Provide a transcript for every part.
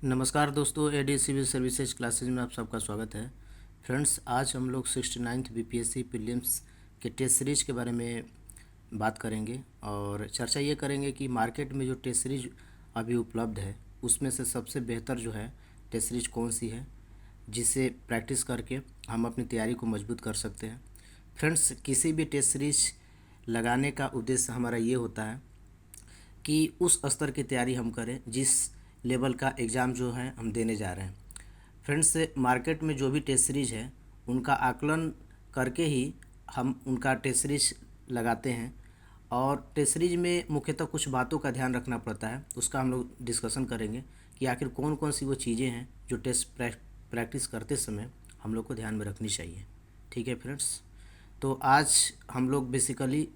नमस्कार दोस्तों, AD civil services classes में आप सबका स्वागत है। फ्रेंड्स, आज हम लोग 69th बीपीएससी प्रीलिम्स के टेस्ट सीरीज के बारे में बात करेंगे और चर्चा ये करेंगे कि मार्केट में जो टेस्ट सीरीज अभी उपलब्ध है उसमें से सबसे बेहतर जो है टेस्ट सीरीज कौन सी है, जिसे प्रैक्टिस करके हम अपनी तैयारी को मजबूत कर सकते हैं। फ्रेंड्स, किसी भी टेस्ट सीरीज लगाने का उद्देश्य हमारा ये होता है कि उस स्तर की तैयारी हम करें जिस लेवल का एग्ज़ाम जो है हम देने जा रहे हैं। फ्रेंड्स, मार्केट में जो भी टेस्ट सीरीज है उनका आकलन करके ही हम उनका टेस्ट सीरीज लगाते हैं और टेस्ट सीरीज में मुख्यतः कुछ बातों का ध्यान रखना पड़ता है। उसका हम लोग डिस्कशन करेंगे कि आखिर कौन कौन सी वो चीज़ें हैं जो टेस्ट प्रैक्टिस करते समय हम लोग को ध्यान में रखनी चाहिए। ठीक है फ्रेंड्स, तो आज हम लोग बेसिकली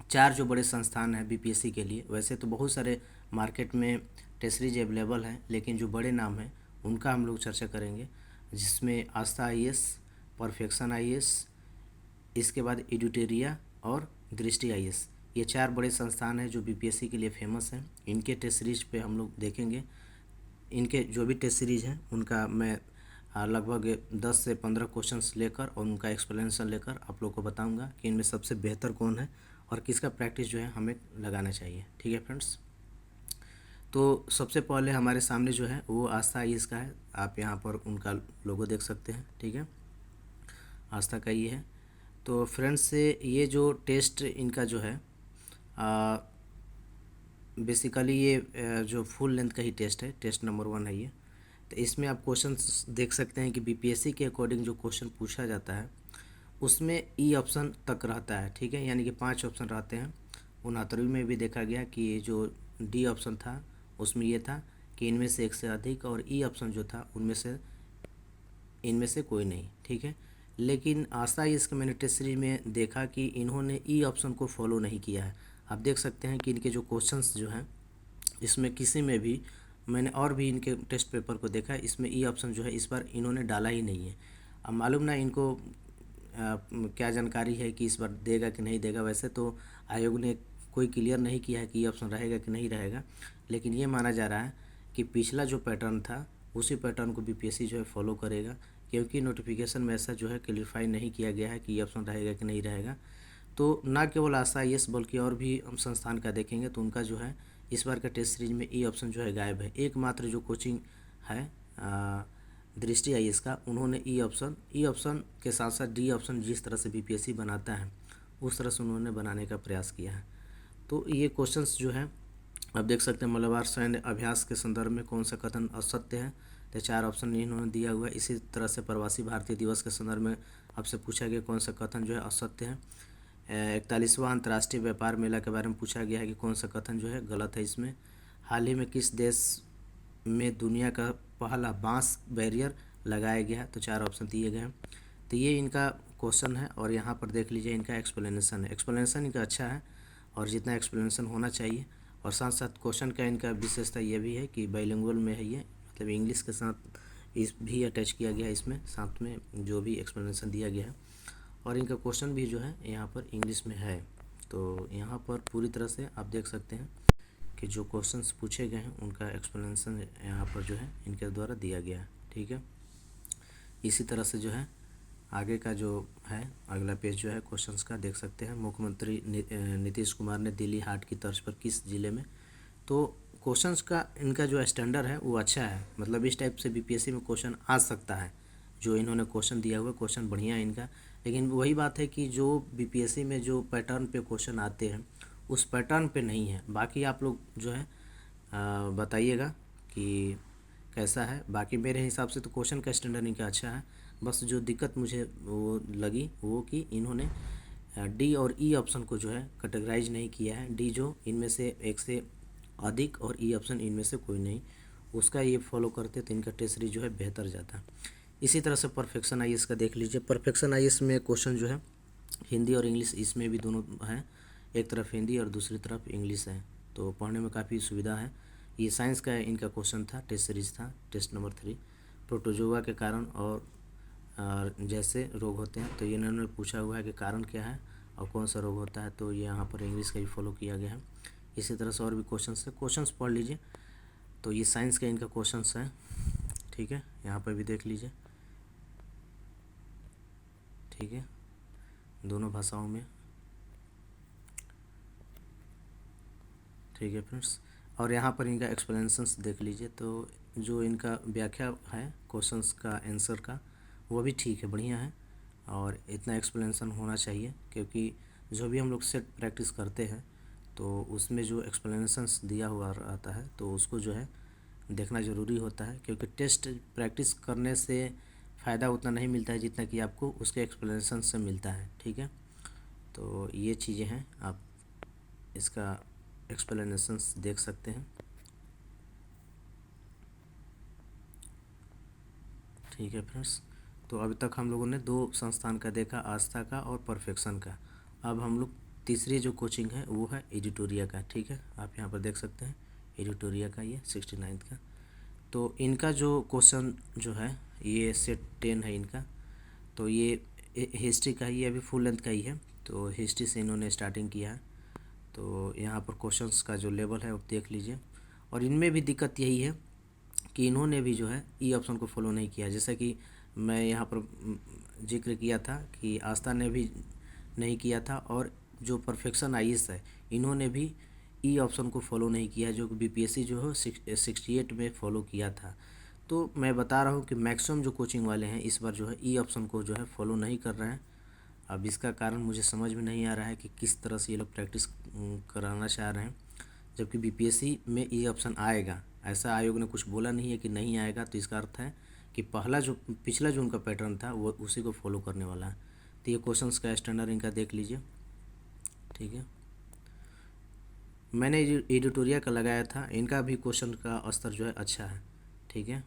चार जो बड़े संस्थान हैं बीपीएससी के लिए, वैसे तो बहुत सारे मार्केट में टेस्ट सीरीज अवेलेबल हैं, लेकिन जो बड़े नाम हैं उनका हम लोग चर्चा करेंगे, जिसमें आस्था आईएएस, परफेक्शन आईएएस, इसके बाद एडुटेरिया और दृष्टि आईएएस। ये चार बड़े संस्थान हैं जो बीपीएससी के लिए फेमस हैं। इनके टेस्ट सीरीज पे हम लोग देखेंगे। इनके जो भी टेस्ट सीरीज हैं उनका मैं लगभग 10 से 15 क्वेश्चंस लेकर और उनका एक्सप्लेनेशन लेकर आप लोग को बताऊंगा कि इनमें सबसे बेहतर कौन है और किसका प्रैक्टिस जो है हमें लगाना चाहिए। ठीक है फ्रेंड्स, तो सबसे पहले हमारे सामने जो है वो आस्था आईएएस का है। आप यहाँ पर उनका लोगो देख सकते हैं। ठीक है, आस्था का ये है। तो फ्रेंड्स, ये जो टेस्ट इनका जो है बेसिकली ये जो फुल लेंथ का ही टेस्ट है, टेस्ट नंबर 1 है ये। तो इसमें आप क्वेश्चन देख सकते हैं कि बीपीएससी के अकॉर्डिंग जो क्वेश्चन पूछा जाता है उसमें ई ऑप्शन तक रहता है। ठीक है, यानी कि 5 ऑप्शन रहते हैं। 69वीं में भी देखा गया कि ये जो डी ऑप्शन था उसमें ये था कि इनमें से एक से अधिक, और ई ऑप्शन जो था इनमें से कोई नहीं। ठीक है, लेकिन आस्था इसके मैंने टेस्ट सीरीज में देखा कि इन्होंने ई ऑप्शन को फॉलो नहीं किया है। आप देख सकते हैं कि इनके जो क्वेश्चंस जो हैं इसमें किसी में भी, मैंने और भी इनके टेस्ट पेपर को देखा है, इसमें ई ऑप्शन जो है इस बार इन्होंने डाला ही नहीं है। अब मालूम ना इनको क्या जानकारी है कि इस बार देगा कि नहीं देगा। वैसे तो आयोग ने कोई क्लियर नहीं किया है कि ये ऑप्शन रहेगा कि नहीं रहेगा, लेकिन ये माना जा रहा है कि पिछला जो पैटर्न था उसी पैटर्न को बीपीएससी जो है फॉलो करेगा, क्योंकि नोटिफिकेशन में ऐसा जो है क्लियरफाई नहीं किया गया है कि ये ऑप्शन रहेगा कि नहीं रहेगा। तो ना केवल आस्था आईएएस बल्कि और भी हम संस्थान का देखेंगे तो उनका जो है इस बार का टेस्ट सीरीज में ई ऑप्शन जो है गायब है। एकमात्र जो कोचिंग है दृष्टि आईएएस का, उन्होंने ई ऑप्शन के साथ साथ डी ऑप्शन जिस तरह से बीपीएससी बनाता है उस तरह से उन्होंने बनाने का प्रयास किया है। तो ये क्वेश्चंस जो है आप देख सकते हैं। मलबार सैन्य अभ्यास के संदर्भ में कौन सा कथन असत्य है, तो 4 ऑप्शन इन्होंने दिया हुआ है। इसी तरह से प्रवासी भारतीय दिवस के संदर्भ में आपसे पूछा गया कौन सा कथन जो है असत्य है। 41वां अंतर्राष्ट्रीय व्यापार मेला के बारे में पूछा गया है कि कौन सा कथन जो है गलत है इसमें। हाल ही में किस देश में दुनिया का पहला बांस बैरियर लगाया गया, तो 4 ऑप्शन दिए गए हैं। तो ये इनका क्वेश्चन है और यहाँ पर देख लीजिए इनका एक्सप्लेनेशन है। एक्सप्लेनेशन इनका अच्छा है और जितना एक्सप्लेनेशन होना चाहिए, और साथ साथ क्वेश्चन का इनका विशेषता ये भी है कि बाइलिंगुअल में है ये, मतलब इंग्लिश के साथ इस भी अटैच किया गया है इसमें, साथ में जो भी एक्सप्लेनेशन दिया गया है, और इनका क्वेश्चन भी जो है यहाँ पर इंग्लिश में है। तो यहाँ पर पूरी तरह से आप देख सकते हैं कि जो क्वेश्चंस पूछे गए हैं उनका एक्सप्लेनेशन यहाँ पर जो है इनके द्वारा दिया गया है। ठीक है, इसी तरह से जो है आगे का जो है अगला पेज जो है क्वेश्चंस का देख सकते हैं। मुख्यमंत्री नीतीश कुमार ने दिल्ली हाट की तर्ज पर किस जिले में, तो क्वेश्चंस का इनका जो स्टैंडर्ड है वो अच्छा है, मतलब इस टाइप से बीपीएससी में क्वेश्चन आ सकता है। जो इन्होंने क्वेश्चन दिया हुआ क्वेश्चन बढ़िया है इनका, लेकिन वही बात है कि जो बीपीएससी में जो पैटर्न पे क्वेश्चन आते हैं उस पैटर्न पे नहीं है। बाकी आप लोग जो है बताइएगा कि कैसा है। बाकी मेरे हिसाब से तो क्वेश्चन का स्टैंडर्ड इनका अच्छा है। बस जो दिक्कत मुझे वो लगी वो कि इन्होंने डी और ई ऑप्शन को जो है कैटेगराइज नहीं किया है। डी जो इनमें से एक से अधिक और ई ऑप्शन इनमें से कोई नहीं, उसका ये फॉलो करते तो इनका टेस्ट सीरीज जो है बेहतर जाता। इसी तरह से परफेक्शन आईएएस का देख लीजिए। परफेक्शन आईएएस में क्वेश्चन जो है हिंदी और इंग्लिश इसमें भी दोनों हैं, एक तरफ हिंदी और दूसरी तरफ इंग्लिश है, तो पढ़ने में काफ़ी सुविधा है। ये साइंस का इनका क्वेश्चन था, टेस्ट सीरीज था, टेस्ट नंबर 3। प्रोटोजोआ के कारण और जैसे रोग होते हैं, तो ये इन्होंने पूछा हुआ है कि कारण क्या है और कौन सा रोग होता है, तो ये यहाँ पर इंग्लिश का भी फॉलो किया गया है। इसी तरह से और भी क्वेश्चन है, क्वेश्चंस पढ़ लीजिए। तो ये साइंस का इनका क्वेश्चंस है, ठीक है, यहाँ पर भी देख लीजिए, ठीक है, दोनों भाषाओं में, ठीक है फ्रेंड्स। और यहाँ पर इनका एक्सप्लेनेशंस देख लीजिए, तो जो इनका व्याख्या है क्वेश्चंस का आंसर का, वो भी ठीक है, बढ़िया है, और इतना एक्सप्लेनेशन होना चाहिए, क्योंकि जो भी हम लोग सेट प्रैक्टिस करते हैं तो उसमें जो एक्सप्लेनेशंस दिया हुआ रहता है तो उसको जो है देखना ज़रूरी होता है, क्योंकि टेस्ट प्रैक्टिस करने से फ़ायदा उतना नहीं मिलता है जितना कि आपको उसके एक्सप्लेनेशन से मिलता है, ठीक है। तो ये चीज़ें हैं, आप इसका एक्सप्लेनेशंस देख सकते हैं, ठीक है फ्रेंड्स। तो अभी तक हम लोगों ने दो संस्थान का देखा, आस्था का और परफेक्शन का। अब हम लोग तीसरी जो कोचिंग है वो है एडिटोरिया का, ठीक है, आप यहाँ पर देख सकते हैं एडिटोरिया का, ये 69 का। तो इनका जो क्वेश्चन जो है ये सेट 10 है इनका, तो ये हिस्ट्री का ही, अभी फुल लेंथ का ही है, तो हिस्ट्री से इन्होंने स्टार्टिंग किया है। तो यहाँ पर क्वेश्चंस का जो लेवल है वो देख लीजिए, और इनमें भी दिक्कत यही है कि इन्होंने भी जो है ई ऑप्शन को फॉलो नहीं किया, जैसा कि मैं यहाँ पर जिक्र किया था कि आस्था ने भी नहीं किया था, और जो परफेक्शन आईएएस है इन्होंने भी ई ऑप्शन को फॉलो नहीं किया, जो बीपीएससी जो है 68 में फॉलो किया था। तो मैं बता रहा हूँ कि मैक्सिमम जो कोचिंग वाले हैं इस बार जो है ई ऑप्शन को जो है फॉलो नहीं कर रहे हैं। अब इसका कारण मुझे समझ में नहीं आ रहा है कि किस तरह से ये लोग प्रैक्टिस कराना चाह रहे हैं, जबकि बीपीएससी में ये ऑप्शन आएगा, ऐसा आयोग ने कुछ बोला नहीं है कि नहीं आएगा। तो इसका अर्थ है कि पिछला जो उनका पैटर्न था वो उसी को फॉलो करने वाला है। तो ये क्वेश्चंस का स्टैंडर्ड इनका देख लीजिए, ठीक है। मैंने एडिटोरिया का लगाया था, इनका भी क्वेश्चन का स्तर जो है अच्छा है, ठीक है,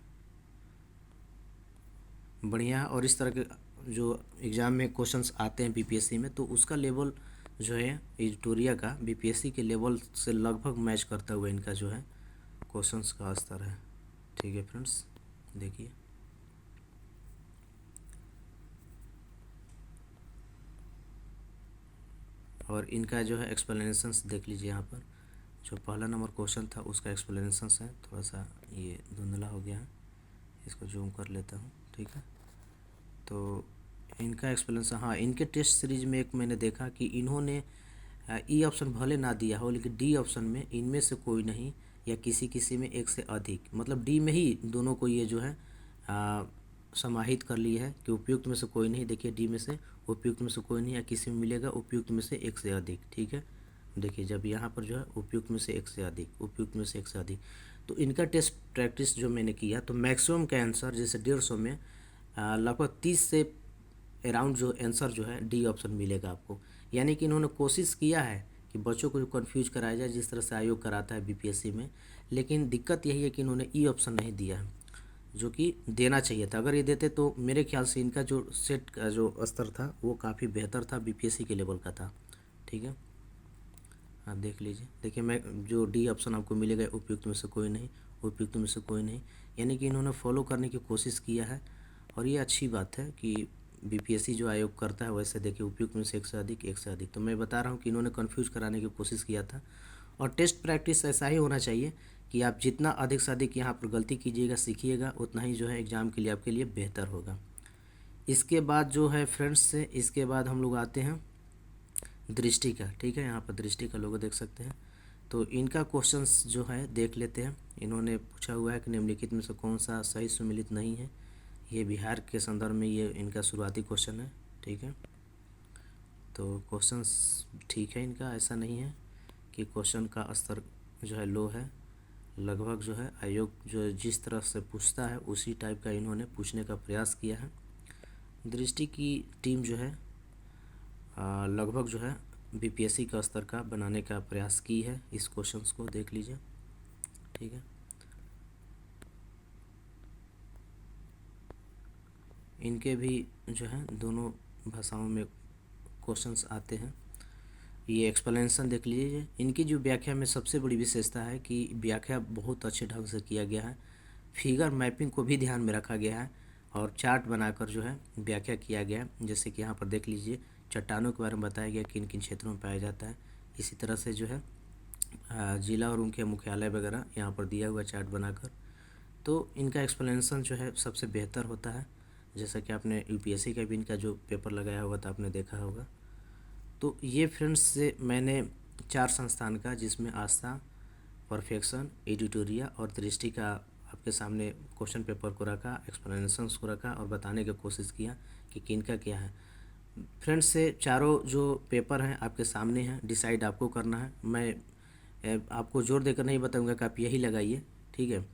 बढ़िया है। और इस तरह के जो एग्ज़ाम में क्वेश्चंस आते हैं बीपीएससी में, तो उसका लेवल जो है एडिटोरिया का बीपीएससी के लेवल से लगभग मैच करता हुआ इनका जो है क्वेश्चंस का स्तर है, ठीक है फ्रेंड्स, देखिए। और इनका जो है एक्सप्लेनेशंस देख लीजिए, यहाँ पर जो पहला नंबर क्वेश्चन था उसका एक्सप्लेनेशंस है, थोड़ा सा ये धुंधला हो गया है, इसको जूम कर लेता हूँ, ठीक है। तो इनका एक्सप्लेनेशन, हाँ, इनके टेस्ट सीरीज में एक मैंने देखा कि इन्होंने ई ऑप्शन भले ना दिया हो, लेकिन डी ऑप्शन में इनमें से कोई नहीं, या किसी किसी में एक से अधिक, मतलब डी में ही दोनों को ये जो है समाहित कर लिया है कि उपयुक्त में से कोई नहीं। देखिए डी में से उपयुक्त में से कोई नहीं, या किसी में मिलेगा उपयुक्त में से एक से अधिक, ठीक है। देखिए जब यहाँ पर जो है उपयुक्त में से एक से अधिक, उपयुक्त में से एक से अधिक, तो इनका टेस्ट प्रैक्टिस जो मैंने किया तो मैक्सिमम का आंसर जैसे 150 में लगभग 30 से अराउंड जो आंसर जो है डी ऑप्शन मिलेगा आपको। यानी कि इन्होंने कोशिश किया है कि बच्चों को कन्फ्यूज कराया जाए जिस तरह से आयोग कराता है बीपीएससी में, लेकिन दिक्कत यही है कि इन्होंने ई ऑप्शन नहीं दिया है, जो कि देना चाहिए था। अगर ये देते तो मेरे ख्याल से इनका जो सेट का जो स्तर था वो काफ़ी बेहतर था, बीपीएससी के लेवल का था, ठीक है। हाँ देख लीजिए, देखिए मैं जो डी ऑप्शन आपको मिलेगा उपयुक्त में से कोई नहीं, उपयुक्त में से कोई नहीं, यानी कि इन्होंने फॉलो करने की कोशिश किया है। और ये अच्छी बात है कि बीपीएससी जो आयोग करता है वैसे देखिए उपयुक्त में से एक से अधिक, एक से अधिक। तो मैं बता रहा हूँ कि इन्होंने कन्फ्यूज कराने की कोशिश किया था। और टेस्ट प्रैक्टिस ऐसा ही होना चाहिए कि आप जितना अधिक से अधिक यहाँ पर गलती कीजिएगा, सीखिएगा, उतना ही जो है एग्ज़ाम के लिए आपके लिए बेहतर होगा। इसके बाद जो है फ्रेंड्स से, इसके बाद हम लोग आते हैं दृष्टि का, ठीक है, यहाँ पर दृष्टि का लोगो देख सकते हैं। तो इनका क्वेश्चंस जो है देख लेते हैं। इन्होंने पूछा हुआ है कि निम्नलिखित में से कौन सा सही सुमेलित नहीं है। ये बिहार के संदर्भ में ये इनका शुरुआती क्वेश्चन है, ठीक है। तो क्वेश्चंस ठीक है इनका, ऐसा नहीं है कि क्वेश्चन का स्तर जो है लो है। लगभग जो है आयोग जो जिस तरह से पूछता है उसी टाइप का इन्होंने पूछने का प्रयास किया है। दृष्टि की टीम जो है लगभग जो है बीपीएससी का स्तर का बनाने का प्रयास की है। इस क्वेश्चंस को देख लीजिए, ठीक है। इनके भी जो है दोनों भाषाओं में क्वेश्चंस आते हैं। ये एक्सप्लेनेशन देख लीजिए। इनकी जो व्याख्या में सबसे बड़ी विशेषता है कि व्याख्या बहुत अच्छे ढंग से किया गया है, फिगर मैपिंग को भी ध्यान में रखा गया है, और चार्ट बनाकर जो है व्याख्या किया गया है। जैसे कि यहाँ पर देख लीजिए चट्टानों के बारे में बताया गया किन किन क्षेत्रों में पाया जाता है। इसी तरह से जो है ज़िला और उनके मुख्यालय वगैरह यहाँ पर दिया हुआ चार्ट बनाकर। तो इनका एक्सप्लेनेशन जो है सबसे बेहतर होता है, जैसा कि आपने यूपीएससी का भी इनका जो पेपर लगाया होगा तो आपने देखा होगा। तो ये फ्रेंड्स से मैंने 4 संस्थान का, जिसमें आस्था, परफेक्शन, एडिटोरिया और दृष्टि का आपके सामने क्वेश्चन पेपर को रखा, एक्सप्लेनेशंस को रखा और बताने की कोशिश किया कि किनका क्या है। फ्रेंड्स से चारों जो पेपर हैं आपके सामने हैं, डिसाइड आपको करना है। मैं आपको जोर देकर नहीं बताऊंगा कि आप यही लगाइए, ठीक है,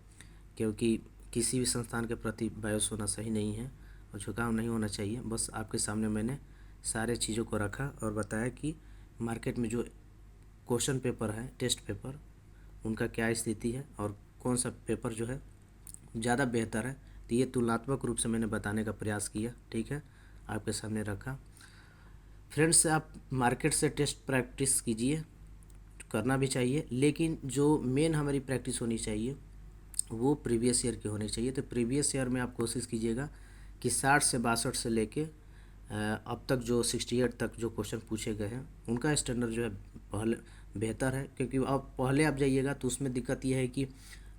क्योंकि किसी भी संस्थान के प्रति बायस होना सही नहीं है और झुकाव नहीं होना चाहिए। बस आपके सामने मैंने सारे चीज़ों को रखा और बताया कि मार्केट में जो क्वेश्चन पेपर है, टेस्ट पेपर, उनका क्या स्थिति है और कौन सा पेपर जो है ज़्यादा बेहतर है। तो ये तुलनात्मक रूप से मैंने बताने का प्रयास किया, ठीक है, आपके सामने रखा। फ्रेंड्स, आप मार्केट से टेस्ट प्रैक्टिस कीजिए, करना भी चाहिए, लेकिन जो मेन हमारी प्रैक्टिस होनी चाहिए वो प्रीवियस ईयर की होनी चाहिए। तो प्रीवियस ईयर में आप कोशिश कीजिएगा कि 60 से 62 से लेके अब तक जो 68 तक जो क्वेश्चन पूछे गए हैं उनका स्टैंडर्ड जो है पहले बेहतर है। क्योंकि अब पहले आप जाइएगा तो उसमें दिक्कत यह है कि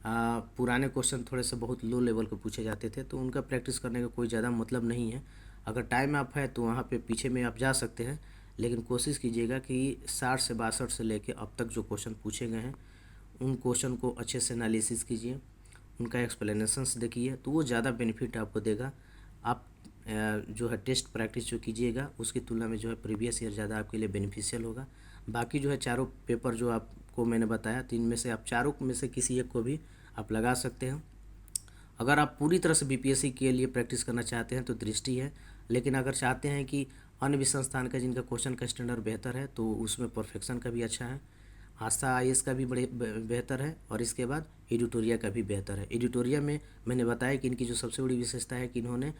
पुराने क्वेश्चन थोड़े से बहुत लो लेवल के पूछे जाते थे, तो उनका प्रैक्टिस करने का कोई ज़्यादा मतलब नहीं है। अगर टाइम आप है तो वहाँ पे पीछे में आप जा सकते हैं, लेकिन कोशिश कीजिएगा कि 60 से 62 से लेके अब तक जो क्वेश्चन पूछे गए हैं उन क्वेश्चन को अच्छे से एनालिसिस कीजिए, उनका एक्सप्लेनेशंस देखिए, तो वो ज़्यादा बेनिफिट आपको देगा। आप जो है टेस्ट प्रैक्टिस जो कीजिएगा उसकी तुलना में जो है प्रीवियस ईयर ज़्यादा आपके लिए बेनिफिशियल होगा। बाकी जो है चारों पेपर जो आपको मैंने बताया, तो इनमें से आप चारों में से किसी एक को भी आप लगा सकते हैं। अगर आप पूरी तरह से बीपीएससी के लिए प्रैक्टिस करना चाहते हैं तो दृष्टि है, लेकिन अगर चाहते हैं कि अन्य भी संस्थान का जिनका क्वेश्चन का स्टैंडर्ड बेहतर है तो उसमें परफेक्शन का भी अच्छा है, आस्था आईएएस का भी बड़े बेहतर है और इसके बाद एडिटोरिया का भी बेहतर है। एडिटोरिया में मैंने बताया कि इनकी जो सबसे बड़ी विशेषता है कि इन्होंने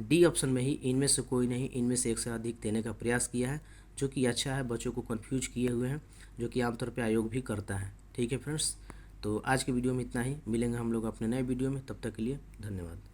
डी ऑप्शन में ही इनमें से कोई नहीं, इनमें से एक से अधिक देने का प्रयास किया है, जो कि अच्छा है, बच्चों को कन्फ्यूज किए हुए हैं, जो कि आमतौर पर आयोग भी करता है। ठीक है फ्रेंड्स, तो आज की वीडियो में इतना ही। मिलेंगे हम लोग अपने नए वीडियो में, तब तक के लिए धन्यवाद।